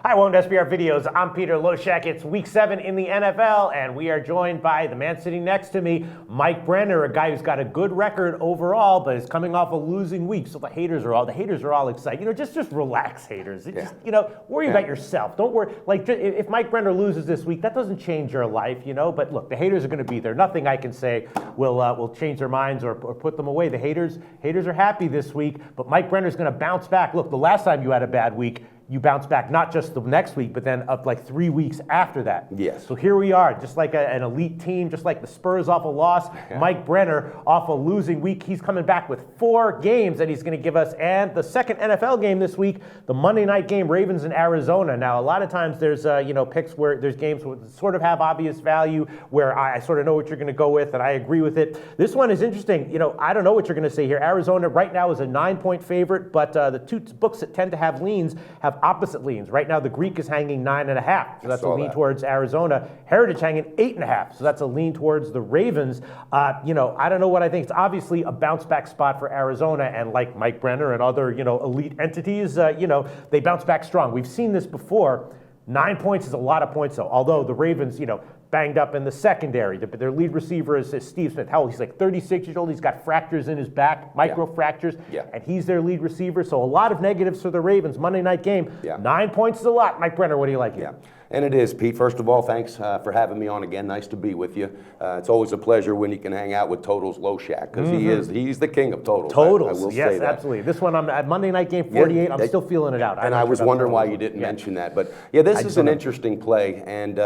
Hi, welcome to SBR Videos. I'm Peter Loshak. It's week 7 in the NFL, and we are joined by the man sitting next to me, Mike Brenner, a guy who's got a good record overall, but is coming off a losing week. So the haters are all excited. Just relax, haters. Just, worry about yourself. Don't worry. Like, if Mike Brenner loses this week, that doesn't change your life, But look, the haters are going to be there. Nothing I can say will change their minds or put them away. The haters are happy this week, but Mike Brenner's going to bounce back. Look, the last time you had a bad week, you bounce back not just the next week, but then up like 3 weeks after that. Yes. So here we are, just like an elite team, just like the Spurs off a loss. Yeah. Mike Brenner off a losing week. He's coming back with 4 games that he's going to give us. And the second NFL game this week, the Monday night game, Ravens in Arizona. Now, a lot of times there's, picks where there's games that sort of have obvious value, where I sort of know what you're going to go with, and I agree with it. This one is interesting. I don't know what you're going to say here. Arizona right now is a 9-point favorite, but the two books that tend to have leans have opposite leans. Right now, the Greek is hanging 9.5, so that's a lean towards Arizona. Heritage hanging 8.5, so that's a lean towards the Ravens. I don't know what I think. It's obviously a bounce back spot for Arizona, and like Mike Brenner and other, elite entities, they bounce back strong. We've seen this before. 9 points is a lot of points, though. Although the Ravens, banged up in the secondary. Their lead receiver is Steve Smith. How old? He's like 36 years old. He's got fractures in his back, micro fractures, and he's their lead receiver. So a lot of negatives for the Ravens. Monday night game, 9 points is a lot. Mike Brenner, what do you like? Yeah, and it is, Pete. First of all, thanks for having me on again. Nice to be with you. It's always a pleasure when you can hang out with Totals Loshak, because he's the king of totals. Totals, I will yes, say that. Absolutely. This one, I'm at Monday night game 48. I'm still feeling it out. And I was wondering why you didn't mention that. But yeah, this is an interesting play, and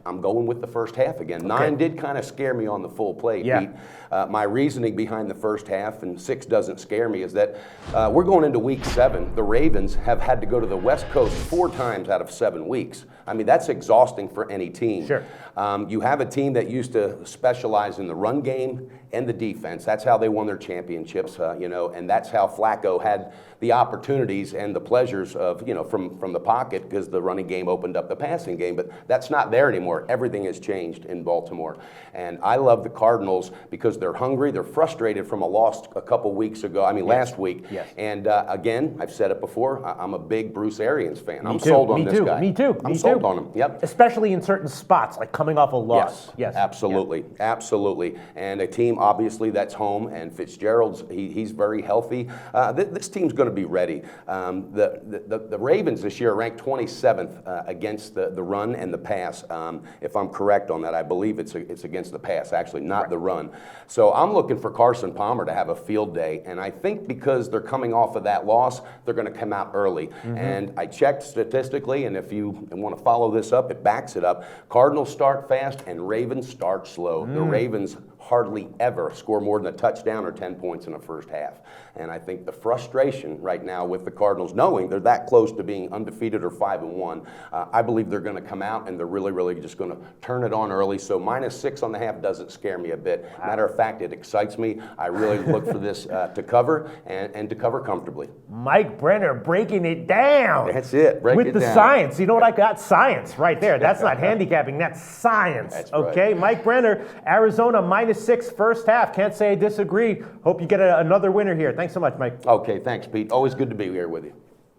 I'm going with the first half again. 9 did kind of scare me on the full play, Pete. My reasoning behind the first half, and 6 doesn't scare me, is that we're going into week 7. The Ravens have had to go to the West Coast 4 times out of 7 weeks. I mean, that's exhausting for any team. Sure. You have a team that used to specialize in the run game and the defense. That's how they won their championships, and that's how Flacco had the opportunities and the pleasures of, from the pocket, because the running game opened up the passing game. But that's not there anymore. Everything has changed in Baltimore. And I love the Cardinals because they're hungry. They're frustrated from a loss a couple weeks ago. Last week. Yes. And again, I've said it before, I'm a big Bruce Arians fan. I'm sold on this guy. Me too. I'm sold on him. Yep. Especially in certain spots, like coming off a loss. Yes. Absolutely. Yeah. Absolutely. And a team, obviously, that's home. And Fitzgerald's, he's very healthy. This team's going to be ready. The Ravens this year are ranked 27th against the run and the pass. If I'm correct on that, I believe it's against the pass, actually, not the run. So I'm looking for Carson Palmer to have a field day. And I think because they're coming off of that loss, they're going to come out early. And I checked statistically, and if you want to follow this up, it backs it up. Cardinals start fast and Ravens start slow. The Ravens hardly ever score more than a touchdown or 10 points in the first half. And I think the frustration right now with the Cardinals, knowing they're that close to being undefeated or 5-1, I believe they're going to come out and they're really, really just going to turn it on early. So -6 on the half doesn't scare me a bit. Matter of fact, it excites me. I really look for this to cover and to cover comfortably. Mike Brenner breaking it down. That's it. Break with it the down. Science. You know what I got? Science right there. That's not handicapping. That's science. That's okay, right. Mike Brenner, Arizona -6 first half. Can't say I disagree. Hope you get another winner here. Thanks so much, Mike. Okay, thanks, Pete. Always good to be here with you.